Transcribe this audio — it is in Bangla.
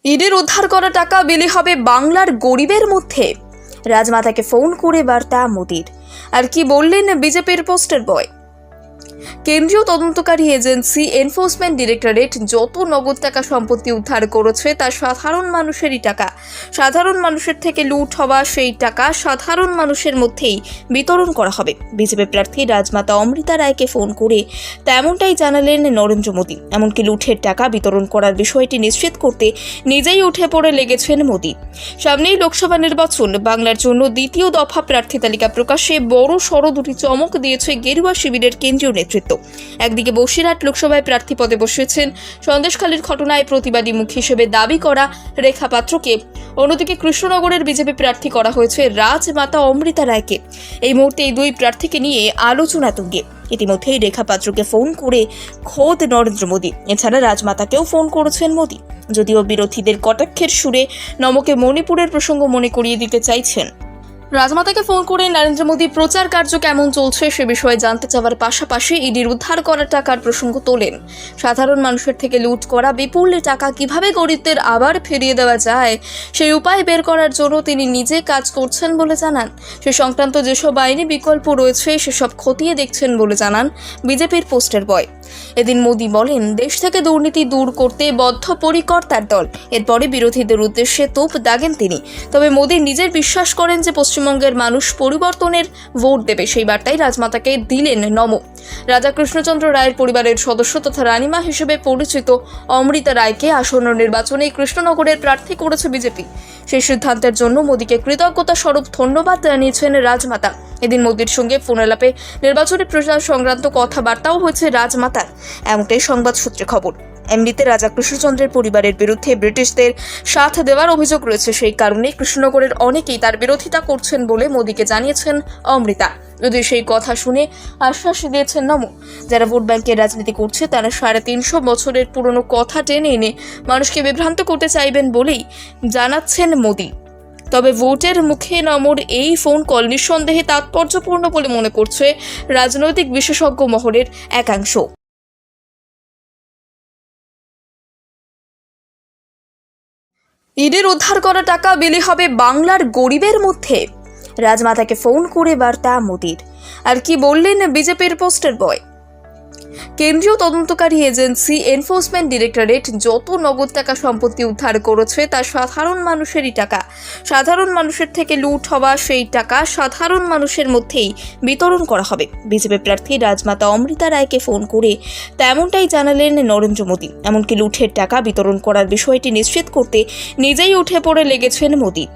ইডির উদ্ধার করা টাকা বিলি হবে বাংলার গরিবের মধ্যে। রাজমাতাকে ফোন করে বার্তা মোদির। আর কি বললেন বিজেপির পোস্টার বয়। কেন্দ্রীয় তদন্তকারী এজেন্সি এনফোর্সমেন্ট ডিরেক্টরেট যত নগদ টাকা সম্পত্তি উদ্ধার করেছে তা সাধারণ মানুষেরই টাকা। সাধারণ মানুষের থেকে লুট হওয়া সেই টাকা সাধারণ মানুষের মধ্যেই বিতরণ করা হবে। বিজেপি প্রার্থী রাজমাতা অমৃতা রায়কে ফোন করে তেমনটাই জানালেন নরেন্দ্র মোদী। এমনকি লুঠের টাকা বিতরণ করার বিষয়টি নিশ্চিত করতে নিজেই উঠে পড়ে লেগেছেন মোদী। সামনেই লোকসভা নির্বাচন, বাংলার জন্য দ্বিতীয় দফা প্রার্থী তালিকা প্রকাশে বড় সড় দুটি চমক দিয়েছে গেরুয়া শিবিরের কেন্দ্রীয় নেতৃত্ব। একদিকে বসিরহাট লোকসভায় প্রার্থী পদে বসেছেন সন্দেশখালীর ঘটনায় প্রতিবাদী মুখ হিসেবে দাবি করা রেখা পাত্রকে, অন্যদিকে কৃষ্ণনগরের বিজেপি প্রার্থী করা হয়েছে রাজমাতা অমৃতা রায়কে। এই মুহূর্তে এই দুই প্রার্থীকে নিয়ে আলোচনা তুঙ্গে। ইতিমধ্যেই রেখা পাত্রকে ফোন করে খোদ নরেন্দ্র মোদী, এছাড়া রাজমাতাকেও ফোন করেছেন মোদী। যদিও বিরোধীদের কটাক্ষের সুরে নমকে মণিপুরের প্রসঙ্গ মনে করিয়ে দিতে চাইছেন। রাজমাতাকে ফোন করে নরেন্দ্র মোদী প্রচার কার্য কেমন চলছে সে বিষয়ে জানতে চাওয়ার পাশাপাশি ইডির উদ্ধার করা টাকার প্রসঙ্গ তোলেন। সাধারণ মানুষের থেকে লুট করা বিপুল টাকা কিভাবে গরিবদের আবার ফিরিয়ে দেওয়া যায় সেই উপায় বের করার জন্য তিনি নিজে কাজ করছেন বলে জানান। সে সংক্রান্ত যেসব আইনি বিকল্প রয়েছে সেসব খতিয়ে দেখছেন বলে জানান বিজেপির পোস্টার বয়। এদিন মোদী বলেন, দেশ থেকে দুর্নীতি দূর করতে বদ্ধপরিকর তার দল। এরপরে বিরোধীদের উদ্দেশ্যে তোপ দাগেন তিনি। তবে মোদী নিজের বিশ্বাস করেন যে পশ্চিমবঙ্গের মানুষ পরিবর্তনের ভোট দেবে। সেই বার্তাই রাজমাতাকে দিলেন নমো। রাজা কৃষ্ণচন্দ্র রায়ের পরিবারের সদস্য তথা রানীমা হিসেবে পরিচিত অমৃতা রায়কে আসন্ন নির্বাচনে কৃষ্ণনগরের প্রার্থী করেছে বিজেপি। সেই সিদ্ধান্তের জন্য মোদীকে কৃতজ্ঞতা স্বরূপ ধন্যবাদ জানিয়েছেন রাজমাতা। এদিন মোদীর সঙ্গে ফোন আলাপে নির্বাচনী প্রচার সংক্রান্ত কথাবার্তাও হয়েছে রাজমাতার, এমনটাই সংবাদ সূত্রে খবর। এমনিতে রাজা কৃষ্ণচন্দ্রের পরিবারের বিরুদ্ধে ব্রিটিশদের সাথ দেওয়ার অভিযোগ রয়েছে। সেই কারণে কৃষ্ণনগরের অনেকেই তার বিরোধিতা করছেন বলে মোদীকে জানিয়েছেন অমৃতা। যদি সেই কথা শুনে আশ্বাস দিয়েছেন নমো। যারা ভোট ব্যাংকের রাজনীতি করছে তারা 350 বছরের পুরনো কথা টেনে এনে মানুষকে বিভ্রান্ত করতে চাইবেন বলেই জানাচ্ছেন মোদী। তবে ভোটের মুখে নমোর এই ফোন কল নিঃসন্দেহে তাৎপর্যপূর্ণ বলে মনে করছে রাজনৈতিক বিশেষজ্ঞ মহলের একাংশ। ইডির উদ্ধার করা টাকা বিলি হবে বাংলার গরিবের মধ্যে। রাজমাতাকে ফোন করে বার্তা মোদীর। আর কি বললেন বিজেপির পোস্টার বয়। কেন্দ্রীয় তদন্তকারী এজেন্সি এনফোর্সমেন্ট ডিরেক্টরেট যত নগদ টাকা সম্পত্তি উদ্ধার করেছে তা সাধারণ মানুষেরই টাকা। সাধারণ মানুষের থেকে লুট হওয়া সেই টাকা সাধারণ মানুষের মধ্যেই বিতরণ করা হবে। বিজেপি প্রার্থী রাজমাতা অমৃতা রায়কে ফোন করে তেমনটাই জানালেন নরেন্দ্র মোদী। এমনকি লুঠের টাকা বিতরণ করার বিষয়টি নিশ্চিত করতে নিজেই উঠে পড়ে লেগেছেন মোদী।